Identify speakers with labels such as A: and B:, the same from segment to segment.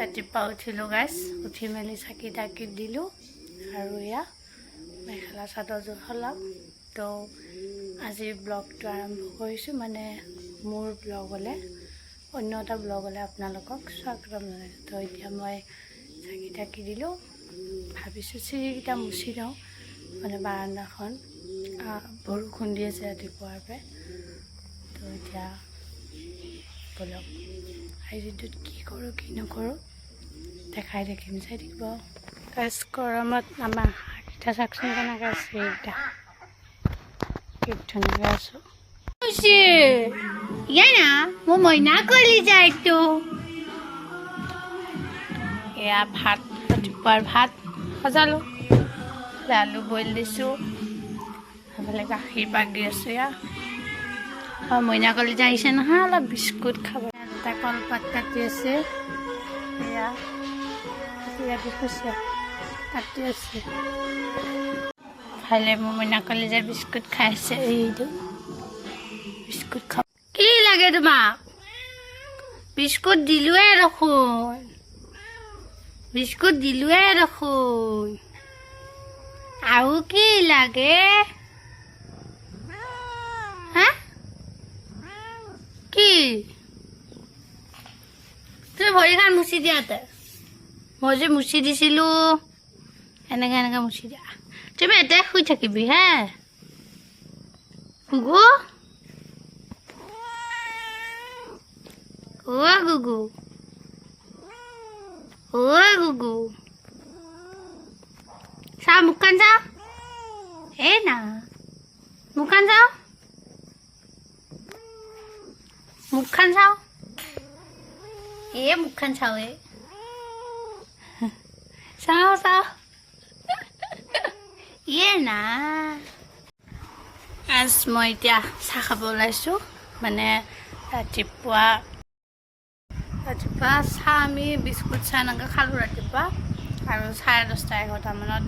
A: ৰাতিপুৱা উঠিলোঁ গাইছ, উঠি মেলি চাকি তাকি দিলোঁ আৰু এয়া মেখেলা চাদৰযোৰ সলাম। তো আজিৰ ব্লগটো আৰম্ভ কৰিছোঁ, মানে মোৰ ব্লগলৈ, অন্য এটা ব্লগলৈ আপোনালোকক স্বাগতম জনাইছোঁ। তো এতিয়া মই চাকি তাকি দিলোঁ, ভাবিছোঁ চিৰিকেইটা মুচি দিওঁ, মানে বাৰান্দাখন বৰষুণ দি আছে ৰাতিপুৱাৰ পৰাই। তো এতিয়া বলক আজিটোত কি কৰোঁ কি নকৰোঁ দেখাই থাকিম, চাই থাকিব। গাছ গৰমত আমাৰ হাঁহকেইটা চাওকচোন কেনেকৈ আছে, এইকেইটা কি ধুনীয়াকৈ আছোঁ। ইয়াৰ না মোৰ মইনা কলি যায়তো। এয়া ভাত, ৰাতিপুৱাৰ ভাত সজালোঁ, আলু বইল দিছোঁ, সেইফালে গাখীৰ বাগি আছোঁ। এয়া মইনা কলি যে আহিছে নহয়, অলপ বিস্কুট খাব। এটা কলপাত কাটি আছে, এয়া কাটি খুচিয়া কাটি আছে। খালে মোৰ মইনা কলি যে বিস্কুট খাইছে, এইটো বিস্কুট খাব। কি লাগে তোমাক? বিস্কুট দিলোৱে দেখোন, বিস্কুট দিলোৱে দেখোন, আৰু কি লাগে? হা কি তুমি ভৰিখন মুচি দিয়াতে, মই যে মুচি দিছিলোঁ, এনেকৈ এনেকৈ মুচি দিয়া। তুমি এতিয়া শুই থাকিবি হে গুগু। অ' গুগু, অ' গুগু, চাও মুখখন চাও, এই না মুখখন চাও, মুখখন চাও, মুখখন চাও, চাও চাও, না। আজ মই এতিয়া চাহ খাব ওলাইছোঁ, মানে ৰাতিপুৱা চাহ আমি বিস্কুট চাহ এনেকৈ খালোঁ ৰাতিপুৱা, আৰু 10:30-11টামানত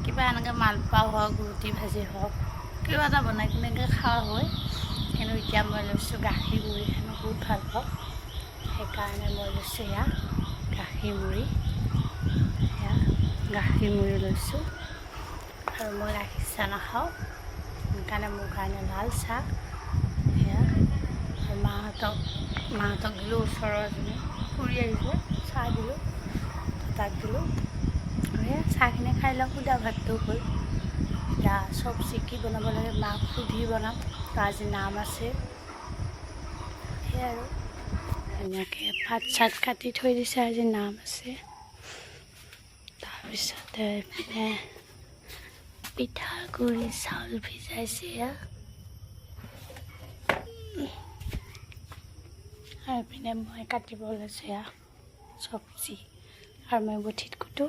A: কিবা এনেকৈ মালপোৱা হওক, ৰুটি ভাজি হওক, কিবা এটা বনাই কিনে খোৱা হয়। কিন্তু এতিয়া মই লৈছোঁ গাখীৰ মুড়ি, মই বহুত ভাল পাওঁ, সেইকাৰণে মই লৈছোঁ এয়া গাখীৰ মুড়ি। এয়া গাখীৰ মুড়ি লৈছোঁ, আৰু মই গাখীৰ চাহ নাখাওঁ, সেইকাৰণে মোৰ কাৰণে লাল চাহ। সেয়া আৰু মাহঁতক দিলোঁ, ওচৰৰ এজনী ফুৰি আহিছে, চাহ দিলোঁ, তাক দিলোঁ। আৰু সেয়া চাহখিনি খাই লওঁ, সুদা ভাতটো হ'ল। এতিয়া চব্জি কি বনাব লাগে মাক সুধি বনাম, তো আজি নাম আছে। সেয়াই আৰু ধুনীয়াকৈ ভাত চাত কাটি থৈ দিছে, আজি নাম আছে। তাৰপিছতে এইপিনে পিঠাগুড়ি চাউল ভিজাইছে, আৰু এইপিনে মই কাটিব ওলাইছোঁ এয়া চব্জি, আৰু মই বঠিত কুটো।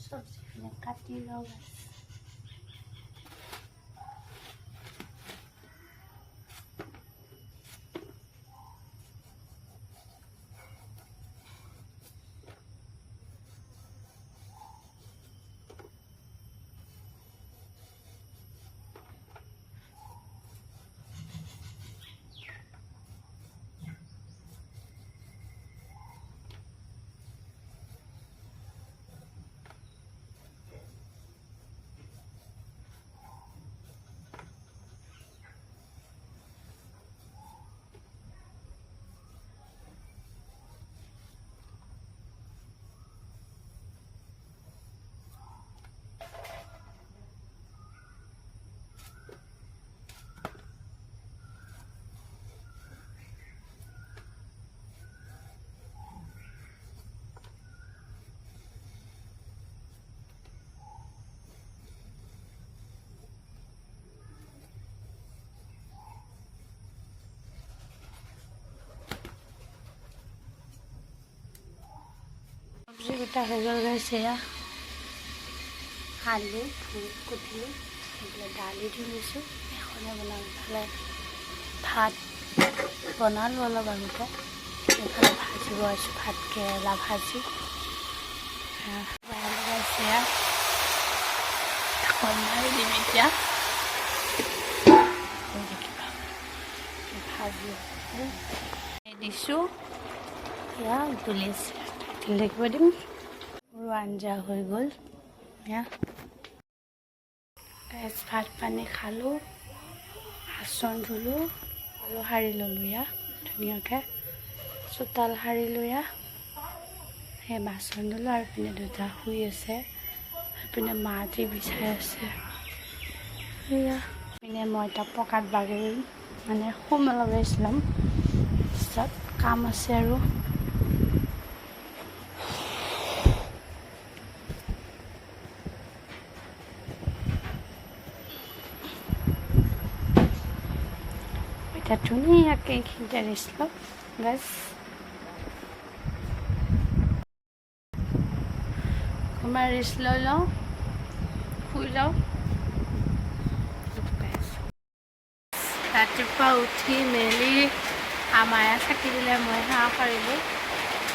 A: চব্জিখিনি কাটি লওঁ। চব্জি গোটা হৈ গ'ল গৈছে এয়া আলু ফুল কুটিলোঁ এইফালে দালি দি লৈছোঁ এখনে বনাম ইফালে ভাত বনালোঁ অলপ আগতে এইফালে ভাজিব আছোঁ ভাত কেৰেলা ভাজি লগাইছে এয়া মাৰি দিম এতিয়া ভাজি দিছোঁ এয়া উতলিছে লিখিব দিম মোৰ আঞ্জা হৈ গ'ল এয়া ভাত পানী খালোঁ বাচন ধুলোঁ আৰু সাৰি ল'লোঁ এয়া ধুনীয়াকৈ চোতাল সাৰিলোঁ এয়া সেই বাচন ধুলোঁ আৰু পিনে দুটা শুই আছে সেইপিনে মাটি বিছাই আছে এয়া পিনে মই এটা পকাত বাগৰি মানে শুম লগাইছিলাম পিছত কাম আছে আৰু এটা ধুনীয়াকৈ এইখিনিতে ৰেষ্ট লওঁ বাছ অকণমান ৰেষ্ট লৈ লওঁ শুই যাওঁ ৰাতিপুৱা উঠি মেলি আমায়ে চাকি দিলে মই চাহ কৰিলোঁ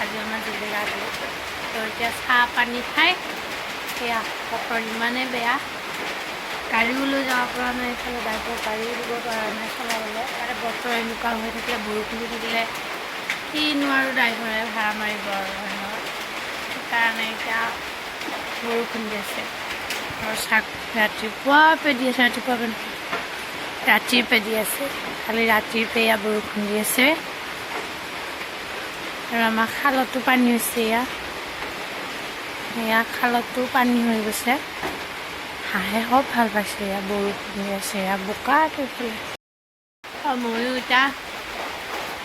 A: আজি আমাৰ জুলি গা দিলোঁ তো এতিয়া চাহ পানী খাই সেয়া বতৰ ইমানেই বেয়া গাড়ীও লৈ যাব পৰা নাই এইফালে বাইকৰ গাড়ীও দিব পৰা নাই চলাবলৈ আৰু বতৰ এনেকুৱা হৈ থাকিলে বৰষুণ দি থাকিলে কিনো আৰু ড্ৰাইভাৰে ভাড়া মাৰিব আৰু সেইকাৰণে এতিয়া বৰষুণ দি আছে আৰু চাক ৰাতিপুৱা পেদি আছে ৰাতিৰ পেদি আছে খালি ৰাতিৰ পেয়া বৰষুণ দি আছে আৰু আমাৰ খালতো পানী হৈছে এয়া খালতো পানী হৈ গৈছে হাঁহে খুব ভাল পাইছে এয়া বৰষুণ দি আছে এয়া বোকাত এইফালে ময়ো এতিয়া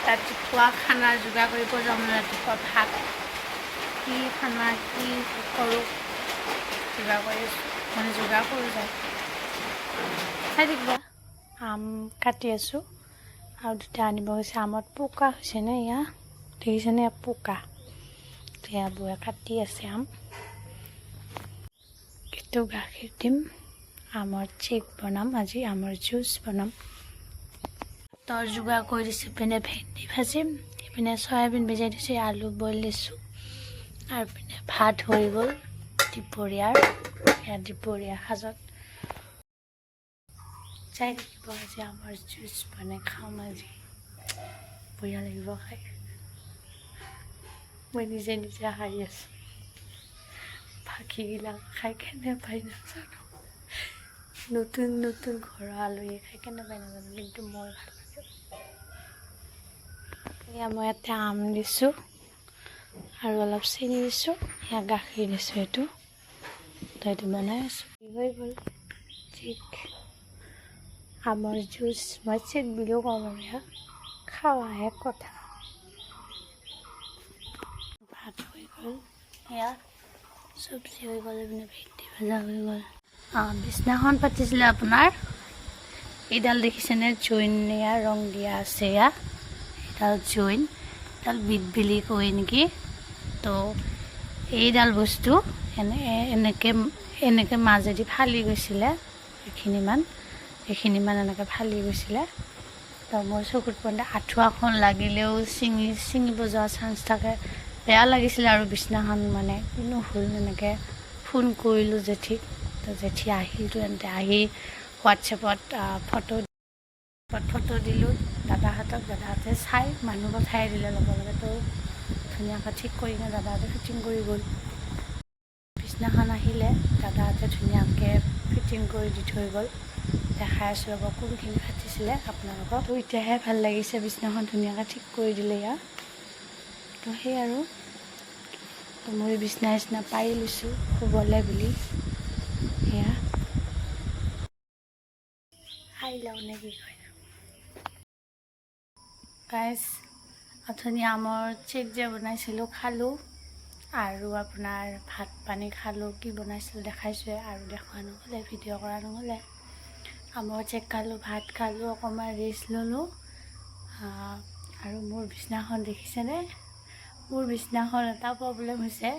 A: ৰাতিপুৱা খানা যোগাৰ কৰিব যাম ৰাতিপুৱা ভাত কি খানা কি কৰোঁ যোগাৰ কৰি আছোঁ মানে যোগাৰ কৰোঁ যায় চাই থাকিবা আম কাটি আছোঁ আৰু দুটা আনিব গৈছে আমত পোকা হৈছে নে এয়া দেখিছেনে পোকা এয়া বৌয়ে কাটি আছে আম কিন্তু গাখীৰ দিম আমৰ চেক বনাম আজি আমৰ জুচ বনাম ভাতৰ যোগাৰ কৰি দিছোঁ পিনে ভেন্দি ভাজিম ইপিনে চয়াবিন ভিজাই দিছোঁ আলু বইল দিছোঁ আৰু পিনে ভাত হৈ গ'ল দুপৰীয়াৰ সাজত চাই থাকিব আজি আমৰ জুচ বনাই খাম আজি বঢ়িয়া লাগিব খাই মই নিজে হাঁহি আছোঁ বাকীবিলাক খাই কেনে পাই নাজানো নতুন ঘৰৰ আলহী খাই কেনে পাই নাজানো কিন্তু মই ভাল লাগে এয়া মই ইয়াতে আম দিছোঁ আৰু অলপ চেনি দিছোঁ এয়া গাখীৰ দিছোঁ এইটো তো এইটো বনাই আছোঁ হৈ গ'ল ঠিক আমৰ জুচ মই চেক বুলিও ক'ব পাৰোঁ এয়া খাৱাহে কথা ভাত হৈ গ'ল এয়া চব্জি হৈ গ'ল এইপিনে ভেন্দি ভাজা হৈ গ'ল বিছনাখন পাতিছিলে আপোনাৰ এইডাল দেখিছেনে জইন এয়া ৰং দিয়া আছে এয়া এইডাল জইন এইডাল বিট বুলি কয় নেকি তো এইডাল বস্তু এনেকৈ মাজেদি ফালি গৈছিলে এইখিনিমান এনেকৈ ফালি গৈছিলে তো মোৰ চকুত পৰোঁতে আঁঠুৱাখন লাগিলেও ছিঙিব যোৱা চান্স থাকে বেয়া লাগিছিলে আৰু বিছনাখন মানে কিনো হ'ল এনেকৈ ফোন কৰিলোঁ জেঠিক তো জেঠি আহিল তেন্তে আহি হোৱাটছএপত ফটো দিলোঁ দাদাহঁতে চাই মানুহ পঠাই দিলে লগে তো ধুনীয়াকৈ ঠিক কৰি কিনে দাদাহঁতে ফিটিং কৰি গ'ল বিছনাখন আহিলে দাদাহঁতে ধুনীয়াকৈ ফিটিং কৰি দি থৈ গ'ল দেখাই আছোঁ ৰ'ব কোনখিনি ফাটিছিলে আপোনালোকক তো এতিয়াহে ভাল লাগিছে বিছনাখন ধুনীয়াকৈ ঠিক কৰি দিলে ইয়াত তো সেই আৰু তো মই বিছনা পাৰি লৈছোঁ শুবলৈ বুলি সেয়া খাই লওঁ নে কি কয় গাইজ অথনি আমৰ চেক যে বনাইছিলোঁ খালোঁ আৰু আপোনাৰ ভাত পানী খালোঁ কি বনাইছিলোঁ দেখাইছোঁৱে আৰু দেখুওৱা নহ'লে ভিডিঅ' কৰা নহ'লে আমৰ চেক খালোঁ ভাত খালোঁ অকণমান ৰেষ্ট ল'লোঁ আৰু মোৰ বিছনাখন দেখিছেনে মোৰ বিছনাখন এটা প্ৰব্লেম হৈছে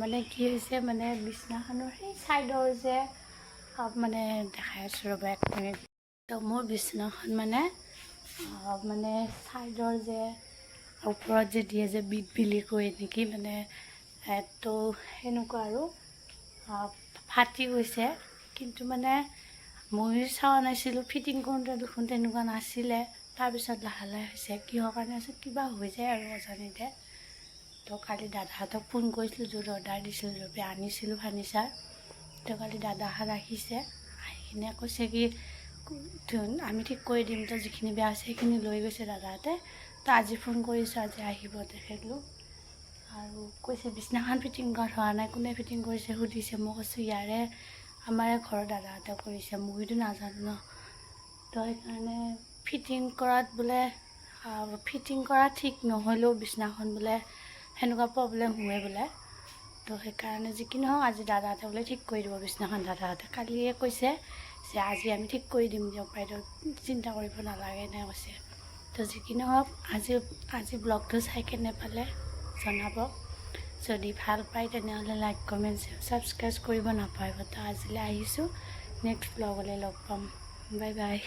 A: মানে কি হৈছে মানে বিছনাখনৰ সেই ছাইডৰ যে মানে দেখাই আছোঁ ৰ'বা 1 মিনিট তো মোৰ বিছনাখন মানে মানে ছাইডৰ যে ওপৰত যে দিয়ে যে বিট বিলি কয় নেকি মানে তো সেনেকুৱা আৰু ফাটি গৈছে কিন্তু মানে ময়ো চোৱা নাছিলোঁ ফিটিং কৰোঁতে দেখোন তেনেকুৱা নাছিলে তাৰপিছত লাহে লাহে হৈছে কিহৰ কাৰণে আছে কিবা হৈ যায় আৰু অজানিতে তো কালি দাদাহঁতক ফোন কৰিছিলোঁ য'ত অৰ্ডাৰ দিছিলোঁ য'ত আনিছিলোঁ ফাৰ্নিচাৰ তো কালি দাদাহঁত আহিছে আহি কিনে কৈছে কি আমি ঠিক কৰি দিম তো যিখিনি বেয়া আছে সেইখিনি লৈ গৈছে দাদাহঁতে তো আজি ফোন কৰিছোঁ আজি আহিব তেখেতলোক আৰু কৈছে বিছনাখন ফিটিং কৰা হোৱা নাই কোনে ফিটিং কৰিছে সুধিছে মই কৈছোঁ ইয়াৰে আমাৰে ঘৰৰ দাদাহঁতে কৰিছে মইতো নাজানো ন তো সেইকাৰণে ফিটিং কৰাত বোলে ফিটিং কৰা ঠিক নহ'লেও বিছনাখন বোলে সেনেকুৱা প্ৰব্লেম হয় বোলে তো সেইকাৰণে যি কি নহওক আজি দাদাহঁতে বোলে ঠিক কৰি দিব বিছনাখন দাদাহঁতে কালিয়ে কৈছে যে আজি আমি ঠিক কৰি দিম দিয়ক বাইদেউ চিন্তা কৰিব নালাগে এনে কৈছে তো যি কি নহওক আজি ব্লগটো চাই কেনে পালে জনাব যদি ভাল পায় তেনেহ'লে লাইক কমেণ্ট ছাবস্ক্ৰাইব কৰিব নাপাহৰিব তো আজিলৈ আহিছোঁ নেক্সট ব্লগলৈ লগ পাম বাই বাই